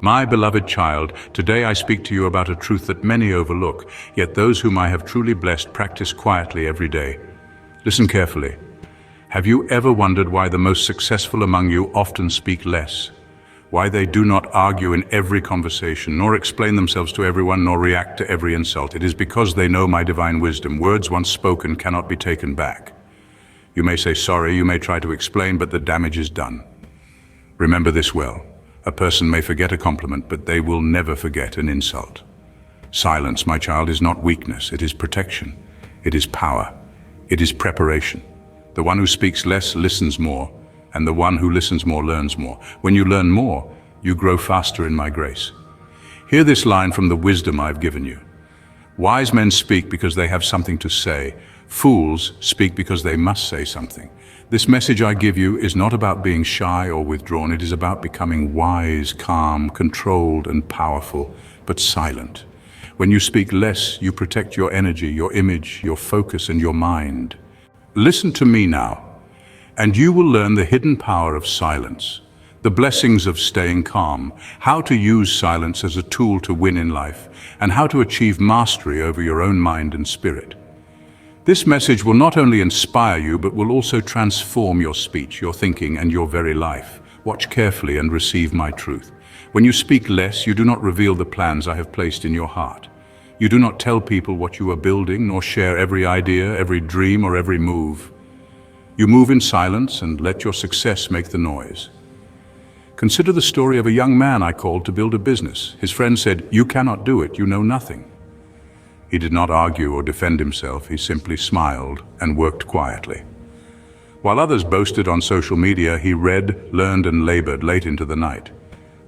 My beloved child, today I speak to you about a truth that many overlook, yet those whom I have truly blessed practice quietly every day. Listen carefully. Have you ever wondered why the most successful among you often speak less? Why they do not argue in every conversation, nor explain themselves to everyone, nor react to every insult? It is because they know my divine wisdom. Words once spoken cannot be taken back. You may say sorry, you may try to explain, but the damage is done. Remember this well. A person may forget a compliment, but they will never forget an insult. Silence, my child, is not weakness. It is protection. It is power. It is preparation. The one who speaks less listens more, and the one who listens more learns more. When you learn more, you grow faster in my grace. Hear this line from the wisdom I've given you. Wise men speak because they have something to say. Fools speak because they must say something. This message I give you is not about being shy or withdrawn. It is about becoming wise, calm, controlled, and powerful, but silent. When you speak less, you protect your energy, your image, your focus, and your mind. Listen to me now, and you will learn the hidden power of silence, the blessings of staying calm, how to use silence as a tool to win in life, and how to achieve mastery over your own mind and spirit. This message will not only inspire you, but will also transform your speech, your thinking, and your very life. Watch carefully and receive my truth. When you speak less, you do not reveal the plans I have placed in your heart. You do not tell people what you are building, nor share every idea, every dream, or every move. You move in silence and let your success make the noise. Consider the story of a young man I called to build a business. His friend said, "You cannot do it, you know nothing." He did not argue or defend himself. He simply smiled and worked quietly. While others boasted on social media, he read, learned, and labored late into the night.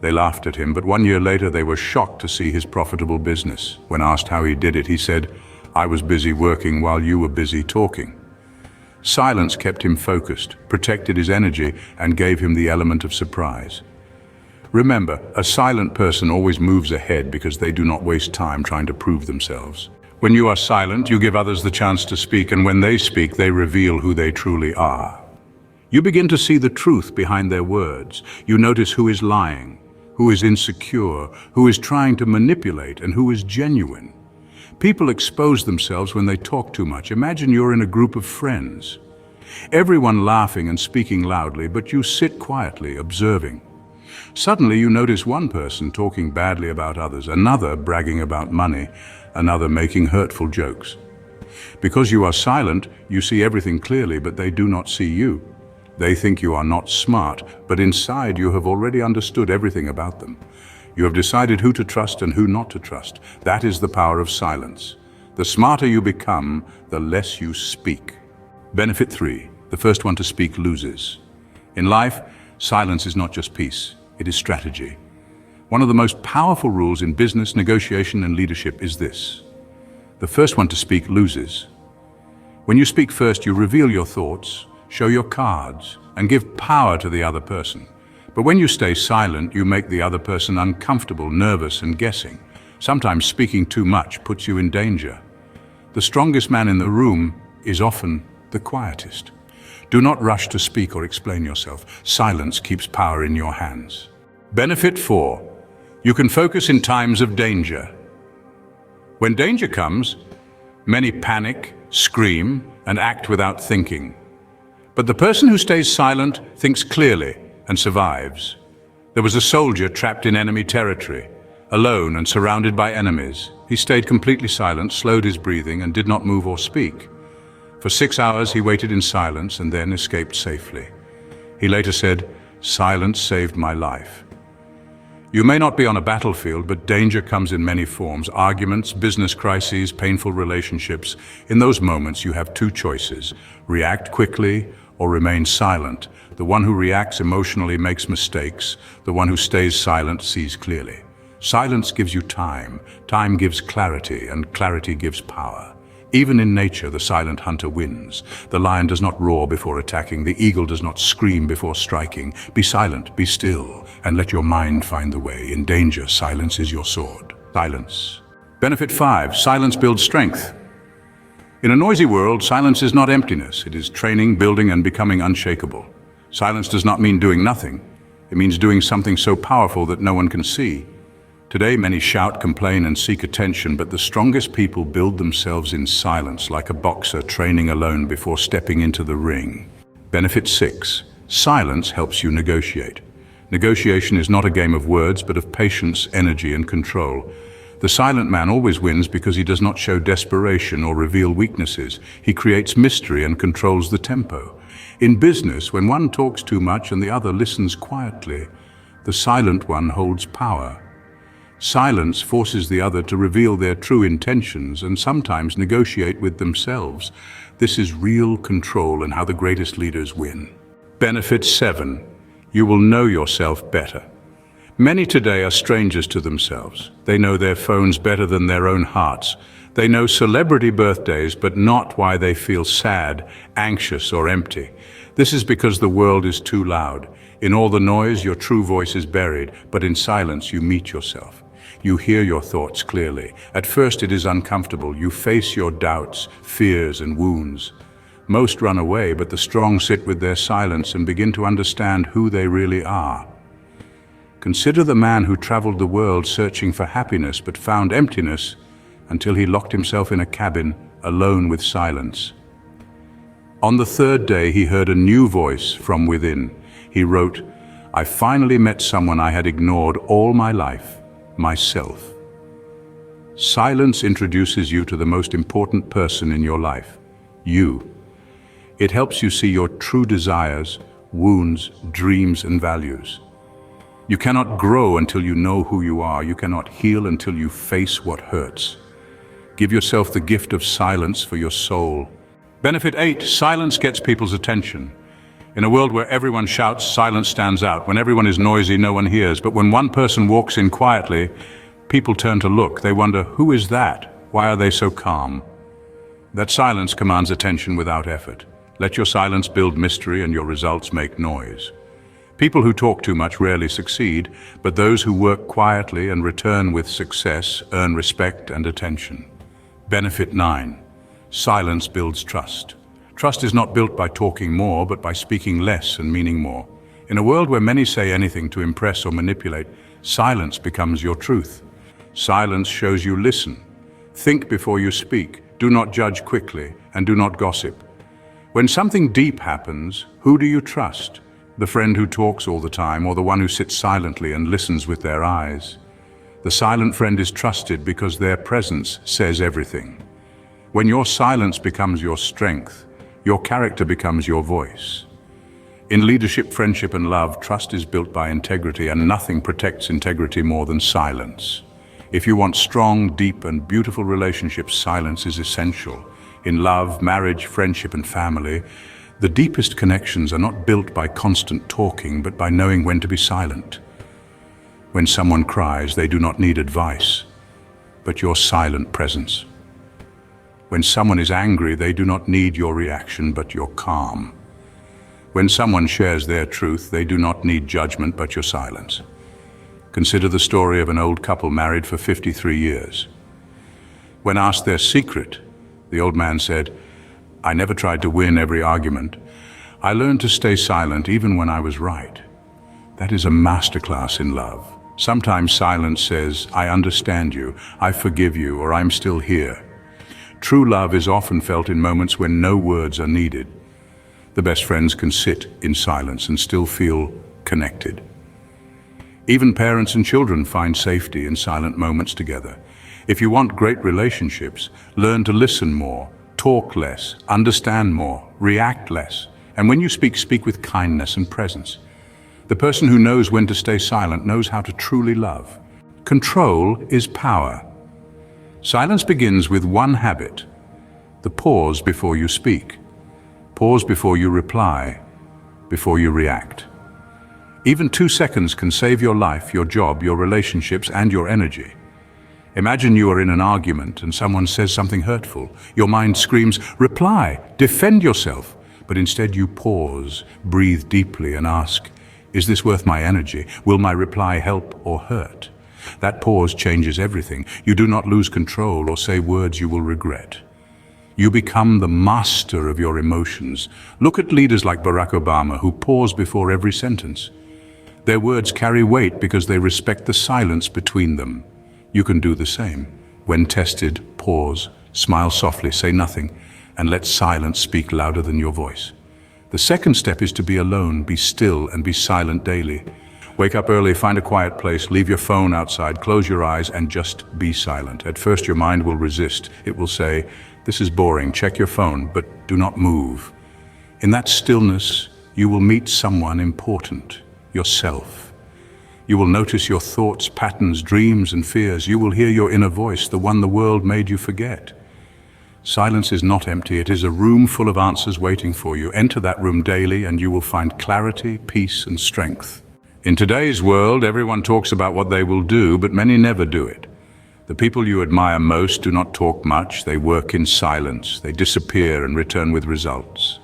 They laughed at him, but 1 year later they were shocked to see his profitable business. When asked how he did it, he said, "I was busy working while you were busy talking." Silence kept him focused, protected his energy, and gave him the element of surprise. Remember, a silent person always moves ahead because they do not waste time trying to prove themselves. When you are silent, you give others the chance to speak, and when they speak, they reveal who they truly are. You begin to see the truth behind their words. You notice who is lying, who is insecure, who is trying to manipulate, and who is genuine. People expose themselves when they talk too much. Imagine you're in a group of friends. Everyone laughing and speaking loudly, but you sit quietly, observing. Suddenly you notice one person talking badly about others, another bragging about money, another making hurtful jokes. Because you are silent, you see everything clearly, but they do not see you. They think you are not smart, but inside you have already understood everything about them. You have decided who to trust and who not to trust. That is the power of silence. The smarter you become, the less you speak. Benefit 3. The first one to speak loses. In life, silence is not just peace, it is strategy. One of the most powerful rules in business, negotiation, and leadership is this. The first one to speak loses. When you speak first, you reveal your thoughts, show your cards, and give power to the other person. But when you stay silent, you make the other person uncomfortable, nervous, and guessing. Sometimes speaking too much puts you in danger. The strongest man in the room is often the quietest. Do not rush to speak or explain yourself. Silence keeps power in your hands. Benefit 4. You can focus in times of danger. When danger comes, many panic, scream, and act without thinking. But the person who stays silent thinks clearly and survives. There was a soldier trapped in enemy territory, alone and surrounded by enemies. He stayed completely silent, slowed his breathing, and did not move or speak. For 6 hours he waited in silence and then escaped safely. He later said, "Silence saved my life." You may not be on a battlefield, but danger comes in many forms. Arguments, business crises, painful relationships. In those moments you have two choices: react quickly or remain silent. The one who reacts emotionally makes mistakes. The one who stays silent sees clearly. Silence gives you time. Time gives clarity, and clarity gives power. Even in nature, the silent hunter wins. The lion does not roar before attacking. The eagle does not scream before striking. Be silent, be still, and let your mind find the way. In danger, silence is your sword. Silence. Benefit 5. Silence builds strength. In a noisy world, silence is not emptiness. It is training, building, and becoming unshakable. Silence does not mean doing nothing. It means doing something so powerful that no one can see. Today, many shout, complain, and seek attention, but the strongest people build themselves in silence, like a boxer training alone before stepping into the ring. Benefit 6. Silence helps you negotiate. Negotiation is not a game of words, but of patience, energy, and control. The silent man always wins because he does not show desperation or reveal weaknesses. He creates mystery and controls the tempo. In business, when one talks too much and the other listens quietly, the silent one holds power. Silence forces the other to reveal their true intentions and sometimes negotiate with themselves. This is real control and how the greatest leaders win. Benefit 7. You will know yourself better. Many today are strangers to themselves. They know their phones better than their own hearts. They know celebrity birthdays, but not why they feel sad, anxious, or empty. This is because the world is too loud. In all the noise, your true voice is buried, but in silence, you meet yourself. You hear your thoughts clearly. At first, it is uncomfortable. You face your doubts, fears, and wounds. Most run away, but the strong sit with their silence and begin to understand who they really are. Consider the man who traveled the world searching for happiness but found emptiness until he locked himself in a cabin alone with silence. On the third day, he heard a new voice from within. He wrote, "I finally met someone I had ignored all my life, myself." Silence introduces you to the most important person in your life, you. It helps you see your true desires, wounds, dreams, and values. You cannot grow until you know who you are. You cannot heal until you face what hurts. Give yourself the gift of silence for your soul. Benefit 8. Silence gets people's attention. In a world where everyone shouts, silence stands out. When everyone is noisy, no one hears. But when one person walks in quietly, people turn to look. They wonder, who is that? Why are they so calm? That silence commands attention without effort. Let your silence build mystery and your results make noise. People who talk too much rarely succeed, but those who work quietly and return with success earn respect and attention. Benefit 9. Silence builds trust. Trust is not built by talking more, but by speaking less and meaning more. In a world where many say anything to impress or manipulate, silence becomes your truth. Silence shows you listen. Think before you speak. Do not judge quickly, and do not gossip. When something deep happens, who do you trust? The friend who talks all the time, or the one who sits silently and listens with their eyes? The silent friend is trusted because their presence says everything. When your silence becomes your strength, your character becomes your voice. In leadership, friendship, and love, trust is built by integrity, and nothing protects integrity more than silence. If you want strong, deep, and beautiful relationships, silence is essential. In love, marriage, friendship, and family, the deepest connections are not built by constant talking, but by knowing when to be silent. When someone cries, they do not need advice, but your silent presence. When someone is angry, they do not need your reaction, but your calm. When someone shares their truth, they do not need judgment, but your silence. Consider the story of an old couple married for 53 years. When asked their secret, the old man said, "I never tried to win every argument. I learned to stay silent even when I was right." That is a masterclass in love. Sometimes silence says, "I understand you, I forgive you, or I'm still here." True love is often felt in moments when no words are needed. The best friends can sit in silence and still feel connected. Even parents and children find safety in silent moments together. If you want great relationships, learn to listen more, talk less, understand more, react less. And when you speak, speak with kindness and presence. The person who knows when to stay silent knows how to truly love. Control is power. Silence begins with one habit: the pause before you speak. Pause before you reply, before you react. Even 2 seconds can save your life, your job, your relationships, and your energy. Imagine you are in an argument and someone says something hurtful. Your mind screams, "Reply, defend yourself." But instead you pause, breathe deeply, and ask, "Is this worth my energy? Will my reply help or hurt?" That pause changes everything. You do not lose control or say words you will regret. You become the master of your emotions. Look at leaders like Barack Obama, who pause before every sentence. Their words carry weight because they respect the silence between them. You can do the same. When tested, pause, smile softly, say nothing, and let silence speak louder than your voice. The second step is to be alone, be still, and be silent daily. Wake up early, find a quiet place, leave your phone outside, close your eyes, and just be silent. At first, your mind will resist. It will say, "This is boring, check your phone," but do not move. In that stillness, you will meet someone important, yourself. You will notice your thoughts, patterns, dreams, and fears. You will hear your inner voice, the one the world made you forget. Silence is not empty. It is a room full of answers waiting for you. Enter that room daily and you will find clarity, peace, and strength. In today's world, everyone talks about what they will do, but many never do it. The people you admire most do not talk much. They work in silence. They disappear and return with results.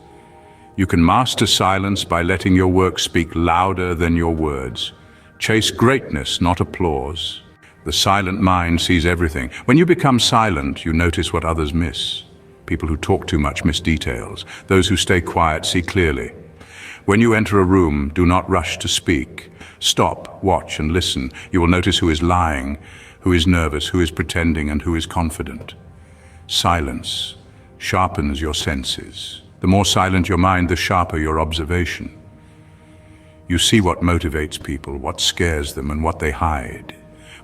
You can master silence by letting your work speak louder than your words. Chase greatness, not applause. The silent mind sees everything. When you become silent, you notice what others miss. People who talk too much miss details. Those who stay quiet see clearly. When you enter a room, do not rush to speak. Stop, watch, and listen. You will notice who is lying, who is nervous, who is pretending, and who is confident. Silence sharpens your senses. The more silent your mind, the sharper your observation. You see what motivates people, what scares them, and what they hide.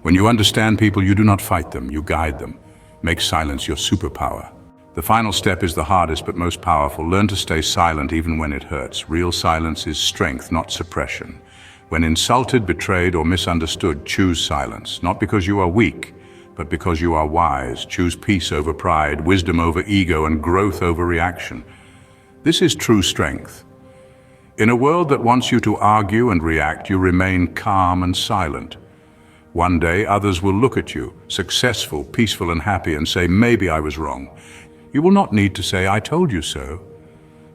When you understand people, you do not fight them, you guide them. Make silence your superpower. The final step is the hardest but most powerful. Learn to stay silent even when it hurts. Real silence is strength, not suppression. When insulted, betrayed, or misunderstood, choose silence. Not because you are weak, but because you are wise. Choose peace over pride, wisdom over ego, and growth over reaction. This is true strength. In a world that wants you to argue and react, you remain calm and silent. One day, others will look at you, successful, peaceful, and happy, and say, "Maybe I was wrong." You will not need to say, "I told you so,"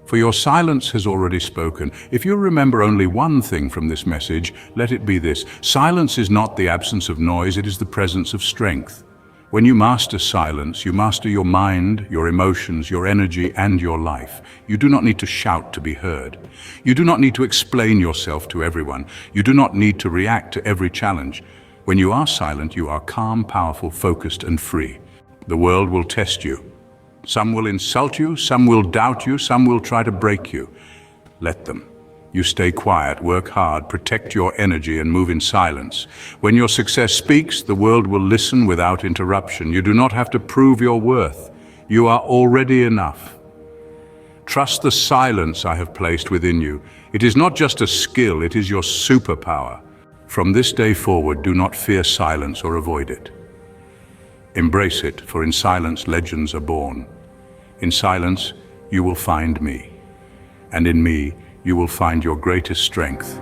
for your silence has already spoken. If you remember only one thing from this message, let it be this: silence is not the absence of noise, it is the presence of strength. When you master silence, you master your mind, your emotions, your energy, and your life. You do not need to shout to be heard. You do not need to explain yourself to everyone. You do not need to react to every challenge. When you are silent, you are calm, powerful, focused, and free. The world will test you. Some will insult you, some will doubt you, some will try to break you. Let them. You stay quiet, work hard, protect your energy, and move in silence. When your success speaks, the world will listen without interruption. You do not have to prove your worth. You are already enough. Trust the silence I have placed within you. It is not just a skill, it is your superpower. From this day forward, do not fear silence or avoid it. Embrace it, for in silence legends are born. In silence, you will find me. And in me, you will find your greatest strength.